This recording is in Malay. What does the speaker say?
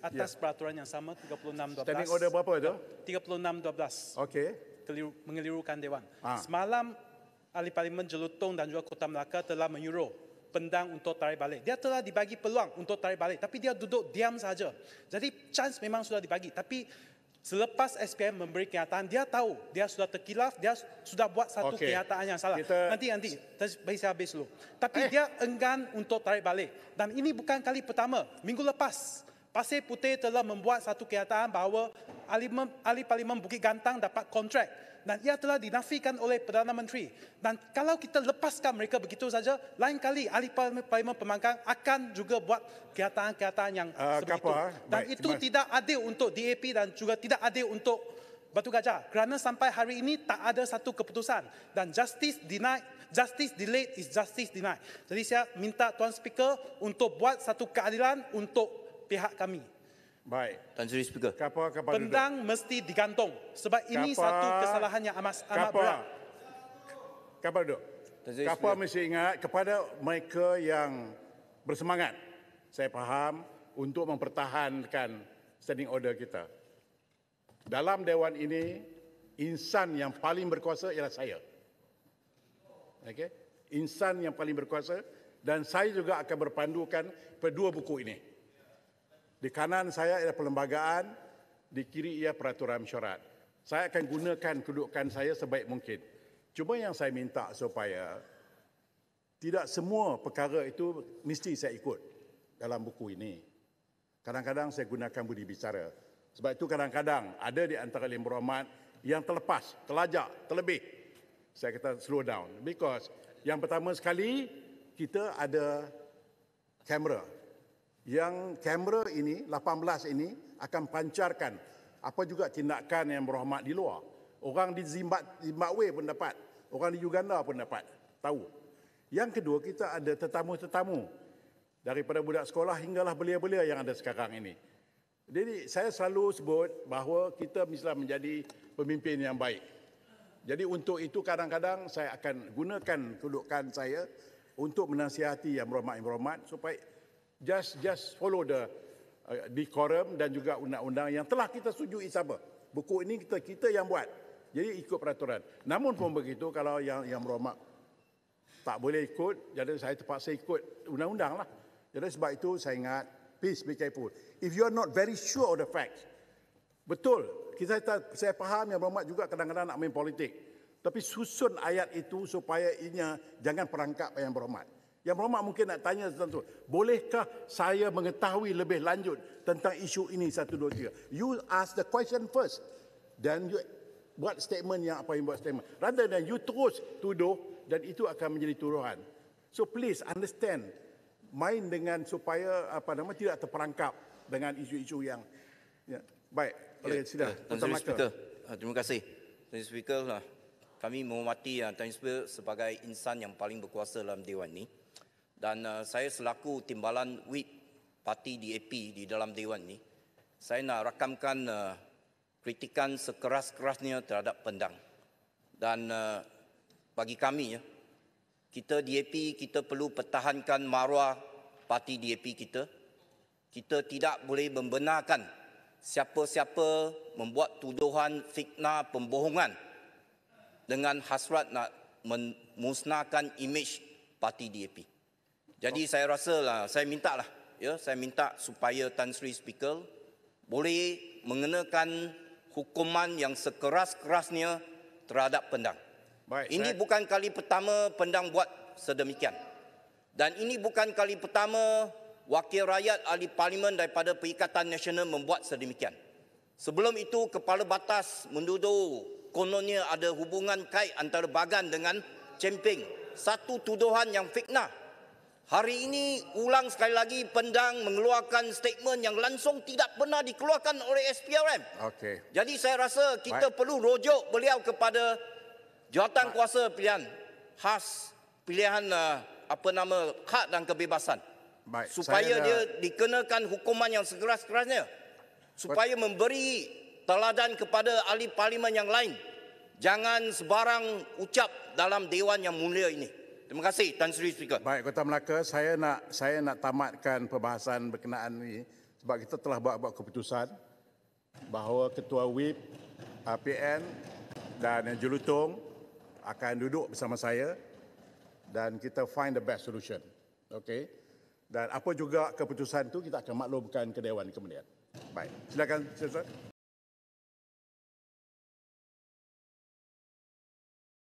atas peraturan yang sama 3612. Standing order berapa tu? 3612. Okey. Mengelirukan Dewan. Semalam Ahli Parlimen Jelutong dan juga Kota Melaka telah menyuruh pendang untuk tarik balik. Dia telah dibagi peluang untuk tarik balik, tapi dia duduk diam saja. Jadi chance memang sudah dibagi, tapi selepas SPM memberi kenyataan, dia tahu dia sudah terkilaf, dia sudah buat satu kenyataan yang salah. Nanti, bagi saya habis dulu. Tapi dia enggan untuk tarik balik. Dan ini bukan kali pertama. Minggu lepas, Pasir Putih telah membuat satu kenyataan bahawa Ahli Parlimen Bukit Gantang dapat kontrak. Dan ia telah dinafikan oleh Perdana Menteri. Dan kalau kita lepaskan mereka begitu saja, lain kali Ahli Parlimen Pemangkang akan juga buat kenyataan-kenyataan yang seperti itu. Dan itu tidak adil untuk DAP dan juga tidak adil untuk Batu Gajah. Kerana sampai hari ini tak ada satu keputusan. Dan justice delayed is justice denied. Jadi saya minta Tuan Speaker untuk buat satu keadilan untuk pihak kami. Baik. Tan Sri Speaker. Pendang mesti digantung sebab ini satu kesalahan yang amat berat. Kapal duduk. Kapal mesti ingat kepada mereka yang bersemangat. Saya faham untuk mempertahankan standing order kita. Dalam Dewan ini, insan yang paling berkuasa ialah saya. Okey? Insan yang paling berkuasa dan saya juga akan berpandukan kedua buku ini. Di kanan saya ialah perlembagaan, di kiri ia peraturan mesyuarat. Saya akan gunakan kedudukan saya sebaik mungkin. Cuma yang saya minta supaya tidak semua perkara itu mesti saya ikut dalam buku ini. Kadang-kadang saya gunakan budi bicara. Sebab itu kadang-kadang ada di antara Yang Berhormat yang terlepas, terlajak, terlebih. Saya kata slow down. Because yang pertama sekali, kita ada kamera. Yang kamera ini, 18 ini akan pancarkan apa juga tindakan Yang Berhormat di luar. Orang di Zimbabwe pun dapat. Orang di Uganda pun dapat tahu. Yang kedua, kita ada tetamu-tetamu daripada budak sekolah hinggalah belia-belia yang ada sekarang ini. Jadi saya selalu sebut bahawa kita mestilah menjadi pemimpin yang baik. Jadi untuk itu kadang-kadang saya akan gunakan kedudukan saya untuk menasihati Yang Berhormat supaya just follow the decorum dan juga undang-undang yang telah kita setujui sama. Buku ini kita yang buat. Jadi ikut peraturan. Namun pun begitu, kalau yang Berhormat tak boleh ikut, jadi saya terpaksa ikut undang-undang lah. Jadi sebab itu saya ingat, please be careful. If you are not very sure of the facts, betul, saya faham Yang Berhormat juga kadang-kadang nak main politik. Tapi susun ayat itu supaya ianya jangan perangkap Yang Berhormat. Yang Berhormat mungkin nak tanya tentang itu. Bolehkah saya mengetahui lebih lanjut tentang isu ini 1, 2, 3? You ask the question first. Dan you buat statement yang apa yang buat statement. Rather than you terus tuduh dan itu akan menjadi tuduhan. So please understand. Main dengan supaya tidak terperangkap dengan isu-isu yang baik. Sila. Tan Sri Speaker. Terima kasih. Tan Sri Speaker, kami menghormati Tan Sri Speaker sebagai insan yang paling berkuasa dalam Dewan ini. Dan saya selaku timbalan whip parti DAP di dalam Dewan ini, saya nak rakamkan kritikan sekeras-kerasnya terhadap pendang. Dan bagi kami, kita DAP, kita perlu pertahankan maruah parti DAP kita. Kita tidak boleh membenarkan siapa-siapa membuat tuduhan, fitnah, pembohongan dengan hasrat nak memusnahkan imej parti DAP. Jadi saya rasalah, saya minta supaya Tan Sri Speaker boleh mengenakan hukuman yang sekeras-kerasnya terhadap pendang. Baik, ini bukan kali pertama pendang buat sedemikian. Dan ini bukan kali pertama wakil rakyat ahli parlimen daripada Perikatan Nasional membuat sedemikian. Sebelum itu, Kepala Batas menduduh kononnya ada hubungan kait antara Bagan dengan Chemping. Satu tuduhan yang fitnah. Hari ini ulang sekali lagi pendang mengeluarkan statement yang langsung tidak pernah dikeluarkan oleh SPRM. Okey. Jadi saya rasa kita perlu rujuk beliau kepada jawatan kuasa pilihan khas, pilihan hak dan kebebasan. Supaya dia dikenakan hukuman yang sekeras-kerasnya. Supaya memberi teladan kepada ahli parlimen yang lain. Jangan sebarang ucap dalam Dewan yang mulia ini. Terima kasih, Tan Sri Speaker. Baik, Kota Melaka, saya nak tamatkan perbahasan berkenaan ini sebab kita telah buat keputusan bahawa Ketua WIP PN dan Jelutong akan duduk bersama saya dan kita find the best solution. Okey. Dan apa juga keputusan itu kita akan maklumkan ke Dewan kemudian. Baik, silakan Sir.